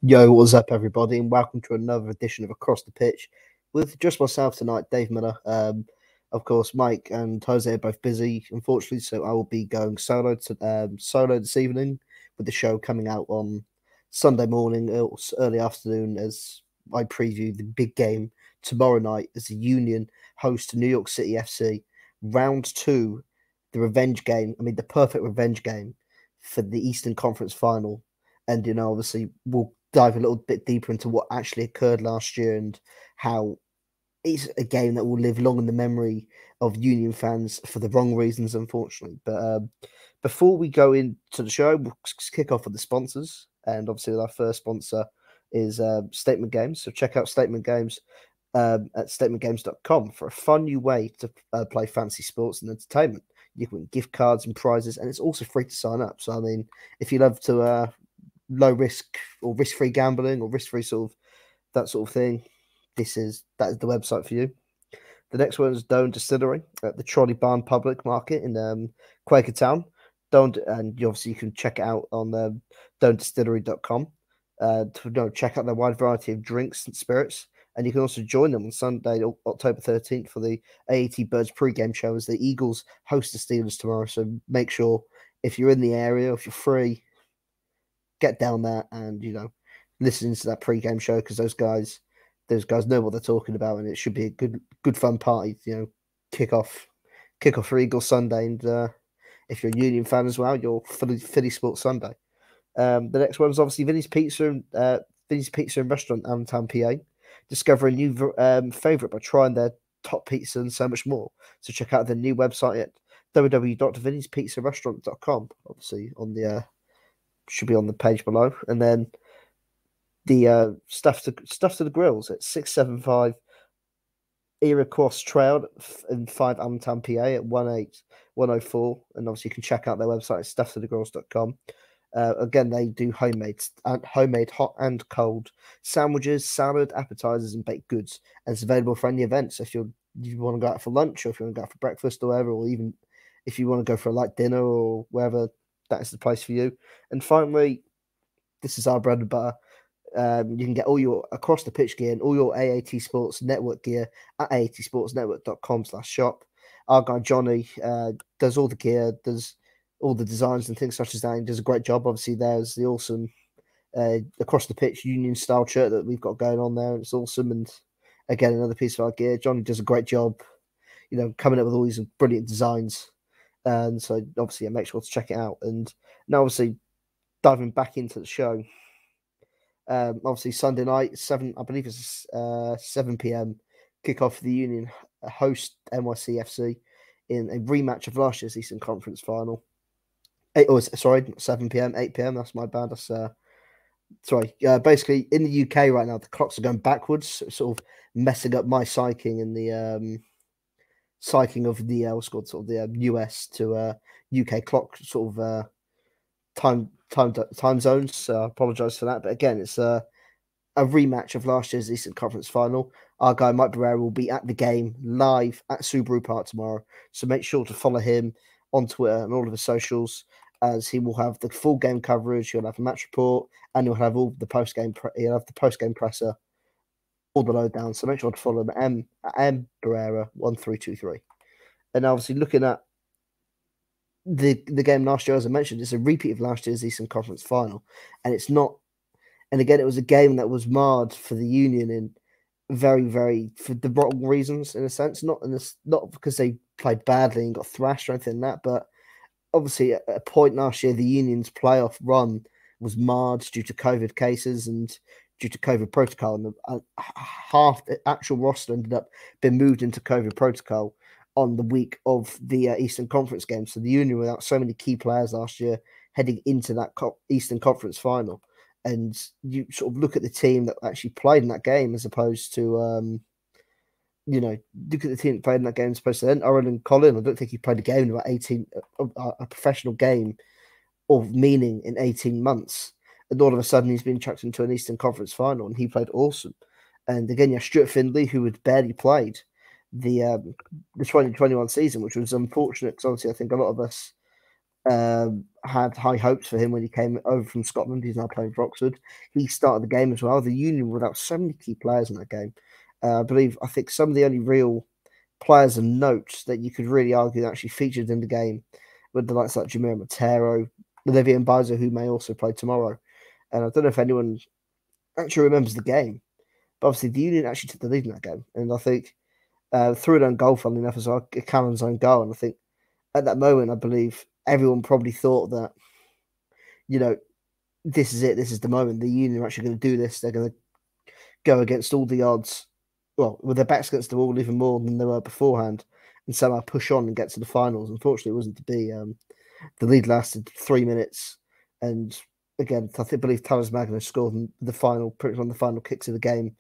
Yo, what's up, everybody, and welcome to another edition of Across the Pitch with just myself tonight, Dave Miller. Of course, Mike and Jose are both busy, unfortunately, so I will be going solo this evening, with the show coming out on Sunday morning or early afternoon as I preview the big game tomorrow night as the Union host New York City FC, round 2, the revenge game. I mean, the perfect revenge game for the Eastern Conference final. And, obviously, we'll dive a little bit deeper into what actually occurred last year and how it's a game that will live long in the memory of Union fans for the wrong reasons, unfortunately. But before we go into the show, we'll kick off with the sponsors. And obviously, our first sponsor is Statement Games. So check out Statement Games at statementgames.com for a fun new way to play fantasy sports and entertainment. You can win gift cards and prizes, and it's also free to sign up. So, I mean, if you love to low risk or risk-free gambling or risk-free that sort of thing, that is the website for you. The next one is Doan Distillery at the Trolley Barn Public Market in Quakertown. And obviously you can check it out on doandistillery.com to check out their wide variety of drinks and spirits. And you can also join them on Sunday, October 13th, for the AATBirds Pregame show as the Eagles host the Steelers tomorrow. So make sure, if you're in the area, if you're free, get down there and listen to that pre-game show, because those guys know what they're talking about, and it should be a good fun party. Kick off for Eagles Sunday, and if you're a Union fan as well, you're Philly Sports Sunday. The next one is obviously Vinny's Pizza and Restaurant, Allentown, PA. Discover a new favorite by trying their top pizza and so much more. So check out the new website at www.vinnyspizzarestaurant.com. Obviously on the should be on the page below. And then the stuff to the grills at 675 Iroquois Trail in 5 Allentown, PA at 18104. And obviously you can check out their website at stufftothegrills.com. Again, they do homemade hot and cold sandwiches, salad, appetizers, and baked goods. And it's available for any event. So if you want to go out for lunch, or if you want to go out for breakfast or whatever, or even if you want to go for a light dinner or wherever, that is the place for you. And finally, this is our bread and butter. You can get all your Across the Pitch gear and all your AAT Sports Network gear at aatsportsnetwork.com/shop. Our guy Johnny does all the gear, does all the designs and things such as that. He does a great job. Obviously, there's the awesome Across the Pitch Union style shirt that we've got going on there, and it's awesome. And again, another piece of our gear. Johnny does a great job, coming up with all these brilliant designs. And so obviously, make sure to check it out. And now, obviously, diving back into the show. Obviously, Sunday night, 7 p.m. kickoff for the Union host NYCFC in a rematch of last year's Eastern Conference final. 7 p.m., 8 p.m. That's my bad. That's basically in the UK right now, the clocks are going backwards, sort of messing up my psyching and the psyching of the the US to UK clock time zones. So I apologize for that. But again, it's a rematch of last year's Eastern Conference final. Our guy Mike Barrera will be at the game live at Subaru Park tomorrow. So make sure to follow him on Twitter and all of his socials, as he will have the full game coverage. He'll have a match report, and he'll have all the post game. He'll have the post game presser, all the lowdown. So make sure to follow him at M Barrera 1323. And obviously, looking at the game last year, as I mentioned, it's a repeat of last year's Eastern Conference final, and it's not. And again, it was a game that was marred for the Union in very, very for the wrong reasons, in a sense. Not because they played badly and got thrashed or anything like that, but obviously at a point last year, the Union's playoff run was marred due to COVID cases and due to COVID protocol, and half the actual roster ended up being moved into COVID protocol on the week of the Eastern Conference game. So the Union, without so many key players last year, heading into that Eastern Conference final. And you sort of look at the team that actually played in that game, as opposed to, look at the team that played in that game as opposed to then. Oren Colin, I don't think he played a game in about 18, a professional game of meaning in 18 months. And all of a sudden, he's been chucked into an Eastern Conference final, and he played awesome. And again, you have Stuart Findlay, who had barely played the 2021 season, which was unfortunate because obviously I think a lot of us had high hopes for him when he came over from Scotland. He's now playing for Oxford. He started the game as well. The Union without so many key players in that game. I think some of the only real players and notes that you could really argue that actually featured in the game with the likes like Jamir Montero, Olivier Mbizo, who may also play tomorrow. And I don't know if anyone actually remembers the game, but obviously the Union actually took the lead in that game. And I think threw it on goal, funnily enough, as well, Callum's own goal. And I think at that moment, I believe everyone probably thought that, this is it. This is the moment. The Union are actually going to do this. They're going to go against all the odds, well, with their backs against the wall even more than they were beforehand, and somehow push on and get to the finals. Unfortunately, it wasn't to be. The lead lasted 3 minutes, and again, I believe Talis Magno scored pretty much on the final kicks of the game,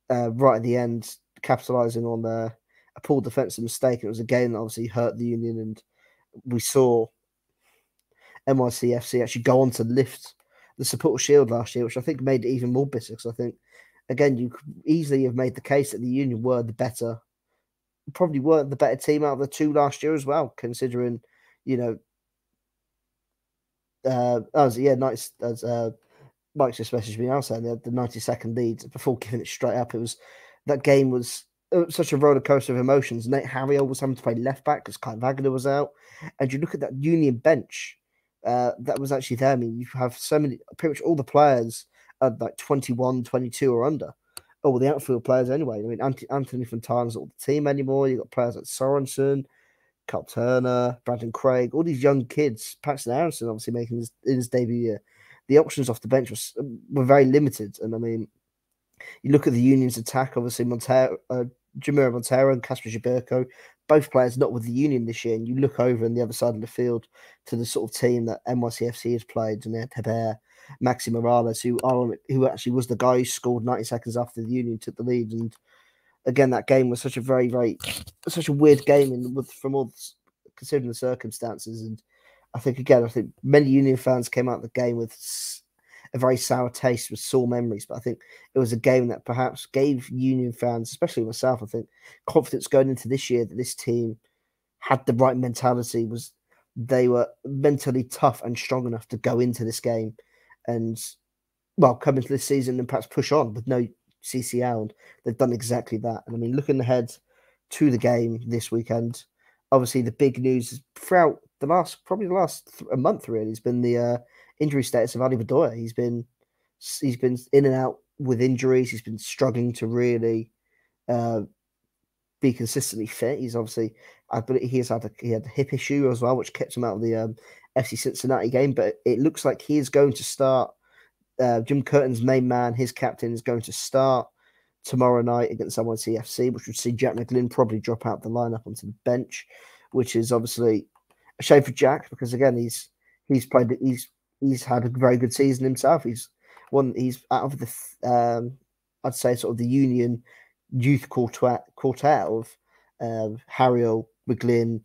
right at the end, capitalising on a poor defensive mistake. It was a game that obviously hurt the Union, and we saw NYCFC actually go on to lift the Supporter Shield last year, which I think made it even more bitter, because I think, again, you could easily have made the case that the Union probably weren't the better team out of the two last year as well, considering, as Mike's just messaged me now saying they had the 90-second lead before giving it straight up. That game was such a roller coaster of emotions. Nate Harriel was having to play left back because Kai Wagner was out, and you look at that Union bench that was actually there. I mean, you have so many, pretty much all the players are like 21, 22 or under. Oh, the outfield players anyway. I mean, Anthony Fontane's not the team anymore. You've got players like Sorensen, Carl Turner, Brandon Craig, all these young kids. Paxton Aronson obviously making his debut year. The options off the bench were very limited. And I mean, you look at the Union's attack, obviously Jamiro Montero and Casper Gibberko, both players not with the Union this year, and you look over on the other side of the field to the sort of team that NYCFC has played, and they had Heber, Maxi Morales, who actually was the guy who scored 90 seconds after the Union took the lead. And again, that game was such a such a weird game considering the circumstances. And I think many Union fans came out of the game with a very sour taste, with sore memories. But I think it was a game that perhaps gave Union fans, especially myself, I think, confidence going into this year that this team had the right mentality. They were mentally tough and strong enough to go into this game and, well, come into this season and perhaps push on with no CCL. And they've done exactly that. And I mean, looking ahead to the game this weekend, obviously the big news is throughout the last a month really has been the injury status of Ali Bedoya. He's been in and out with injuries. He's been struggling to really be consistently fit. He's obviously, I believe he had a hip issue as well, which kept him out of the FC Cincinnati game. But it looks like he is going to start. Jim Curtin's main man, his captain, is going to start tomorrow night against NYCFC, which would see Jack McGlynn probably drop out the lineup onto the bench, which is obviously a shame for Jack, because again he's had a very good season himself. He's out of the I'd say sort of the Union youth quartet of Harriel, McGlynn,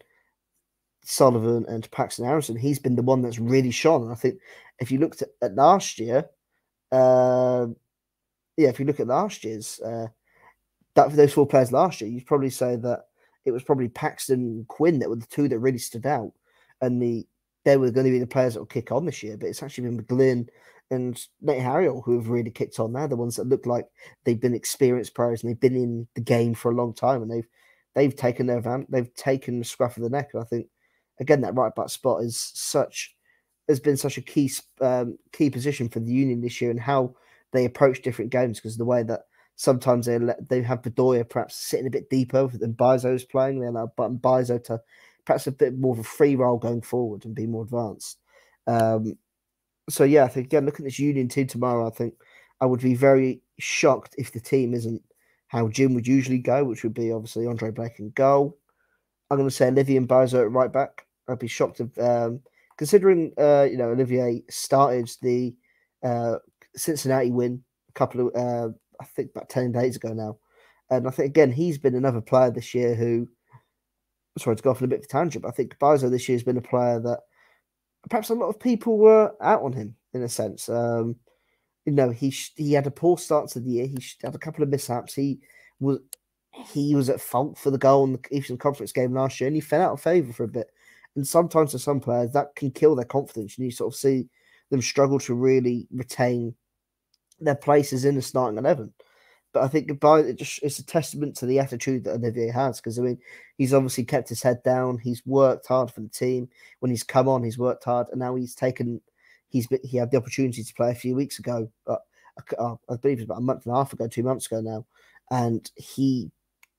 Sullivan and Paxton Aronson. He's been the one that's really shone. And I think if you looked at last year, if you look at last year's those four players last year, you'd probably say that it was probably Paxton and Quinn that were the two that really stood out, and they were going to be the players that will kick on this year. But it's actually been McGlynn and Nate Harriel who have really kicked on. They're the ones that look like they've been experienced players and they've been in the game for a long time, and they've taken taken the scruff of the neck. And I think again that right back spot has been such a key position for the Union this year, and how they approach different games, because the way that sometimes they have Bedoya perhaps sitting a bit deeper than Bizo's playing. They allow Bizo to perhaps a bit more of a free role going forward and be more advanced. So yeah, I think again, looking at this Union team tomorrow, I think I would be very shocked if the team isn't how Jim would usually go, which would be obviously Andre Blake in goal. I'm going to say Olivier Mbizo at right back. I'd be shocked if, considering Olivier started the Cincinnati win a couple of I think about 10 days ago now, and I think again he's been another player this year who, sorry to go off on a bit of a tangent, but I think Mbizo this year has been a player that perhaps a lot of people were out on him in a sense. He had a poor start to the year. He had a couple of mishaps. He was at fault for the goal in the Eastern Conference game last year, and he fell out of favour for a bit. And sometimes for some players, that can kill their confidence. And you sort of see them struggle to really retain their places in the starting 11. But I think it's a testament to the attitude that Olivier has, because I mean, he's obviously kept his head down. He's worked hard for the team. When he's come on, he's worked hard, and now he had the opportunity to play a few weeks ago. I believe it was about a month and a half ago, 2 months ago now, and he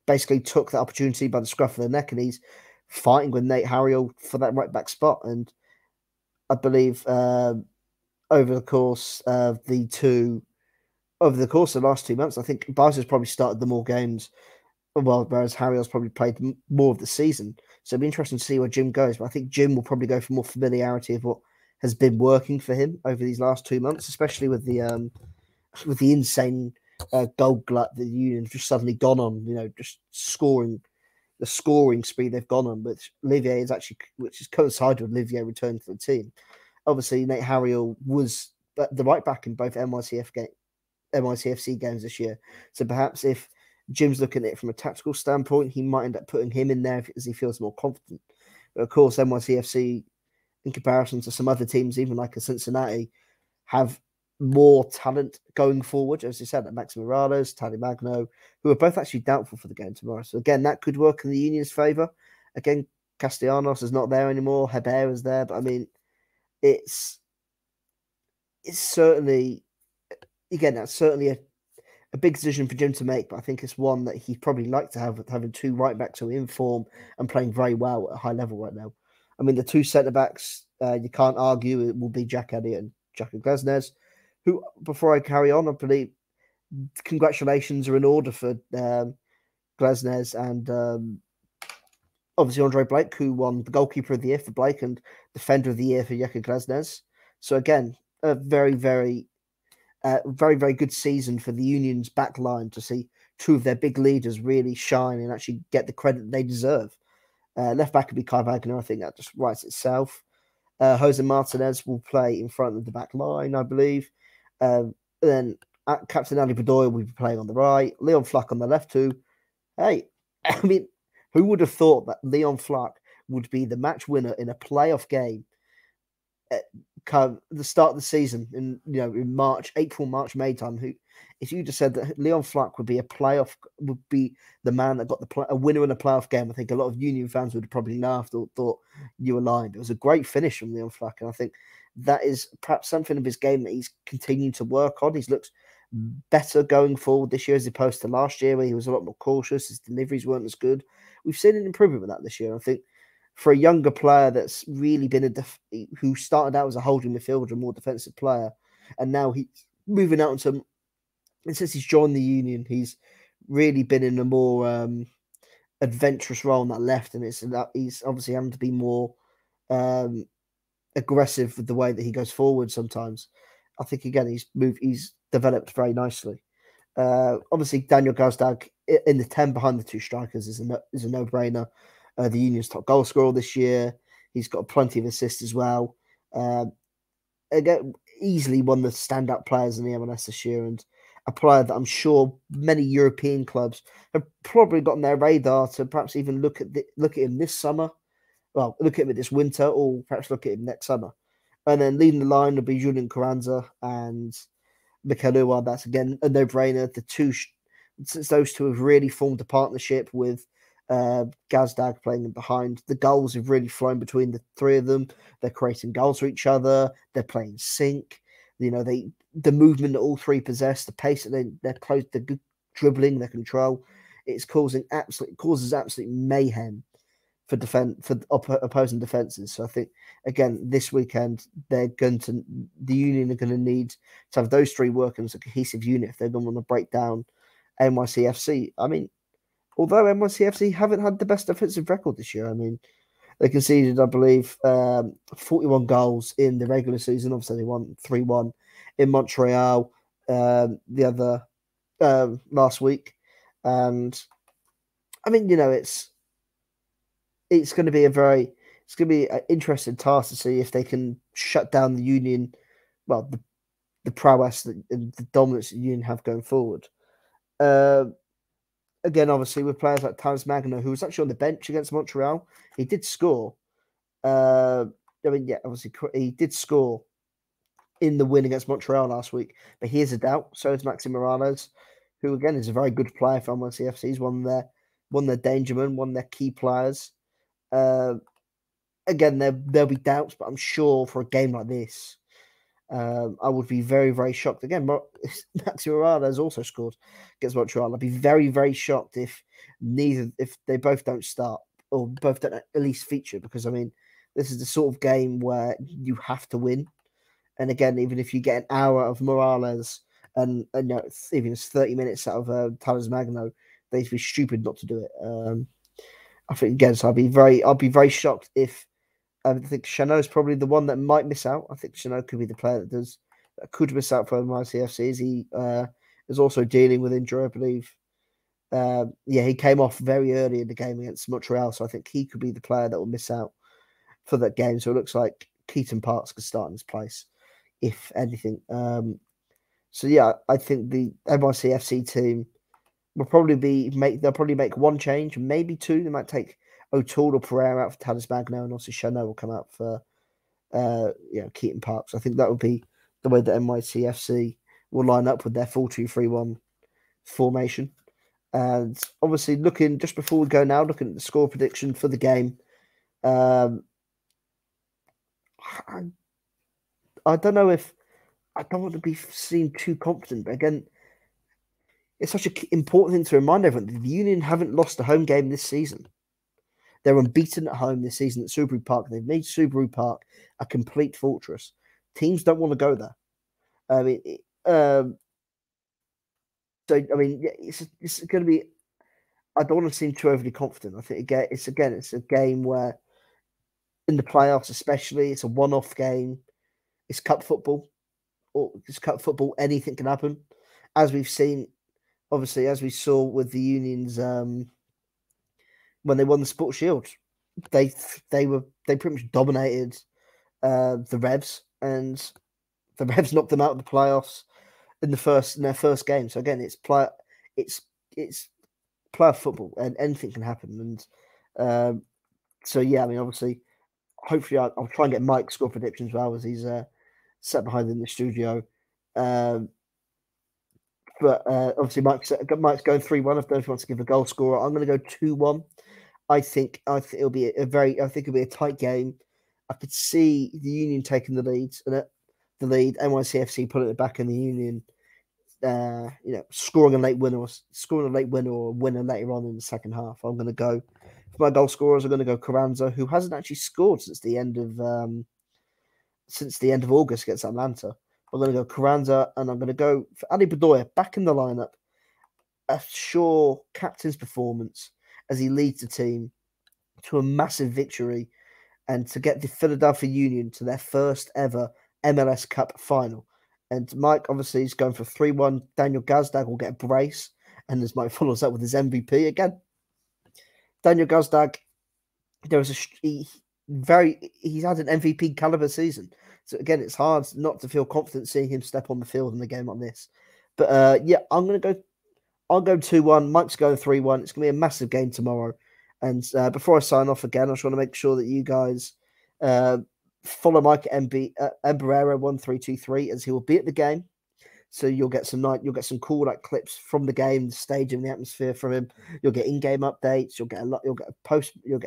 basically took that opportunity by the scruff of the neck, and he's fighting with Nate Harriel for that right back spot. And I believe over the course of the last 2 months, I think Barca's probably started the more games, whereas Harriel's probably played more of the season. So it'll be interesting to see where Jim goes. But I think Jim will probably go for more familiarity of what has been working for him over these last 2 months, especially with the insane goal glut that the Union's just suddenly gone on. Just scoring speed they've gone on, which has coincided with Olivier returning to the team. Obviously, Nate Harriel was the right back in both NYCFC games this year. So perhaps if Jim's looking at it from a tactical standpoint, he might end up putting him in there as he feels more confident. But of course, NYCFC, in comparison to some other teams, even like a Cincinnati, have more talent going forward. As you said, like Max Morales, Tally Magno, who are both actually doubtful for the game tomorrow. So again, that could work in the Union's favour. Again, Castellanos is not there anymore. Heber is there. But I mean, it's certainly, again, that's certainly a big decision for Jim to make, but I think it's one that he'd probably like to have, having two right backs who are in form and playing very well at a high level right now. I mean, the two centre backs, you can't argue, it will be Jack Elliott and Jacques Glesnes, who, before I carry on, I believe congratulations are in order for Glesnes and obviously Andre Blake, who won the goalkeeper of the year for Blake and defender of the year for Jacques Glesnes. So again, a very, very good season for the Union's back line to see two of their big leaders really shine and actually get the credit they deserve. Left back could be Kai Wagner. I think that just writes itself. Jose Martinez will play in front of the back line, I believe. Then Captain Ali Bedoya will be playing on the right. Leon Fluck on the left too. Hey, I mean, who would have thought that Leon Fluck would be the match winner in a playoff game at the start of the season in April, March, May time? If you just said that Leon Fluck would be the man that got a winner in a playoff game, I think a lot of Union fans would have probably laughed or thought you were lying. It was a great finish from Leon Fluck, and I think that is perhaps something of his game that he's continued to work on. He's looked better going forward this year as opposed to last year, where he was a lot more cautious. His deliveries weren't as good. We've seen an improvement with that this year. I think for a younger player that's really been who started out as a holding midfielder, a more defensive player, and now he's moving out into, and since he's joined the Union, he's really been in a more adventurous role on that left, and he's obviously having to be more aggressive with the way that he goes forward sometimes. I think again he's developed very nicely. Obviously Daniel Gazdag in the 10 behind the two strikers is a no-brainer. The Union's top goal scorer this year. He's got plenty of assists as well. Again, easily one of the standout players in the MLS this year, and a player that I'm sure many European clubs have probably got on their radar to perhaps even look at him this summer. Well, look at him this winter, or perhaps look at him next summer. And then leading the line will be Julian Carranza and Mikel Uwa. That's again a no-brainer. Since those two have really formed a partnership with Gazdag playing behind, the goals have really flown between the three of them. They're creating goals for each other. They're playing sync. The movement that all three possess, the pace that they're close, the good dribbling, their control, causes absolute mayhem for opposing defenses. So I think again this weekend the Union are going to need to have those three working as a cohesive unit if they're going to want to break down NYCFC. I mean, although NYCFC haven't had the best defensive record this year, I mean, they conceded, I believe, 41 goals in the regular season. Obviously, they won 3-1 in Montreal the other last week. And I mean, it's going to be an interesting task to see if they can shut down the Union, well, the prowess and the dominance that the Union have going forward. Again, obviously, with players like Talis Magno, who was actually on the bench against Montreal, he did score. I mean, yeah, obviously he did score in the win against Montreal last week, but he is a doubt. So is Maxi Morales, who again is a very good player for NYCFC. He's one of their dangermen, one of their key players. Again, there'll be doubts, but I'm sure for a game like this, I would be very, very shocked. Again, Maxi Morales also scored against Montreal. I'd be very, very shocked if they both don't start or both don't at least feature, because I mean, this is the sort of game where you have to win. And again, even if you get an hour of Morales and you know, even it's 30 minutes out of Talis Magno, they'd be stupid not to do it. I think again, so I'll be very shocked if I think Chanot's probably the one that might miss out. I think Chanot could be the player that could miss out for NYCFC, as he is also dealing with injury, I believe. He came off very early in the game against Montreal, so I think he could be the player that will miss out for that game. So it looks like Keaton Parks could start in his place, if anything. So yeah, I think the NYCFC team will probably they'll probably make one change, maybe two. They might take O'Toole or Pereira out for Talis Magno, and also Chanot will come out for Keaton Parks. I think that would be the way that NYCFC will line up with their 4-2-3-1 formation. And obviously, looking just before we go now, looking at the score prediction for the game. I don't know if I don't want to be seen too confident, but again, it's such an important thing to remind everyone. The Union haven't lost a home game this season. They're unbeaten at home this season at Subaru Park. They've made Subaru Park a complete fortress. Teams don't want to go there. I mean, it's going to be. I don't want to seem too overly confident. I think it's a game where, in the playoffs especially, it's a one-off game. It's cup football, anything can happen, as we've seen. Obviously, as we saw with the Unions when they won the Sports Shield, they pretty much dominated the Revs, and the Revs knocked them out of the playoffs in their first game. So again, it's playoff football, and anything can happen. And so yeah, I mean, obviously, hopefully, I'll try and get Mike's score predictions as well, as he's sat behind in the studio. But obviously, Mike's going 3-1. I don't know if he wants to give a goal scorer. I'm going to go 2-1. I think it'll be a tight game. I could see the Union taking the lead, NYCFC putting it back in the Union. Scoring a late winner or a winner later on in the second half. I'm going to go for my goal scorers. I'm going to go Carranza, who hasn't actually scored since the end of August against Atlanta. I'm going to go Carranza, and I'm going to go for Ali Bedoya back in the lineup. A sure captain's performance as he leads the team to a massive victory and to get the Philadelphia Union to their first ever MLS Cup final. And Mike obviously is going for 3-1. Daniel Gazdag will get a brace, and as Mike follows up with his MVP again. Daniel Gazdag, he's had an MVP caliber season. So again, it's hard not to feel confident seeing him step on the field in a game like this. But I'll go 2-1. Mike's going 3-1. It's going to be a massive game tomorrow. And before I sign off again, I just want to make sure that you guys follow Mike at Emberera1323, as he will be at the game. So you'll get some cool clips from the game, the stadium, the atmosphere from him. You'll get in-game updates. You'll get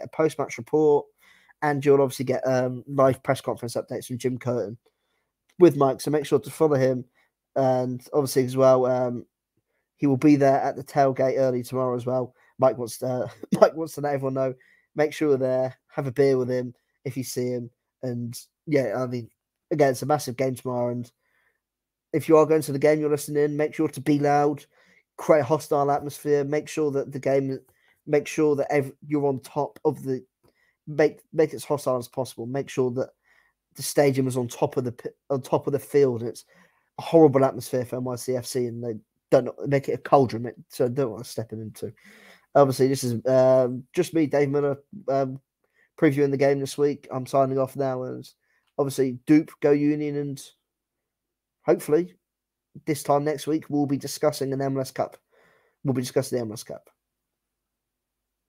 a post-match report, and you'll obviously get live press conference updates from Jim Curtin with Mike. So make sure to follow him, and obviously as well, he will be there at the tailgate early tomorrow as well. Mike wants to let everyone know. Make sure you're there. Have a beer with him if you see him. And yeah, I mean, again, it's a massive game tomorrow. And if you are going to the game, you're listening in, make sure to be loud, create a hostile atmosphere. Make sure that you're on top of make it as hostile as possible. Make sure that the stadium is on top of the field. It's a horrible atmosphere for NYCFC, and they don't make it a cauldron, so I don't want to step into. Obviously, this is just me, Dave Miller, previewing the game this week. I'm signing off now, and obviously, DOOP, go Union, and hopefully, this time next week, we'll be discussing the MLS Cup.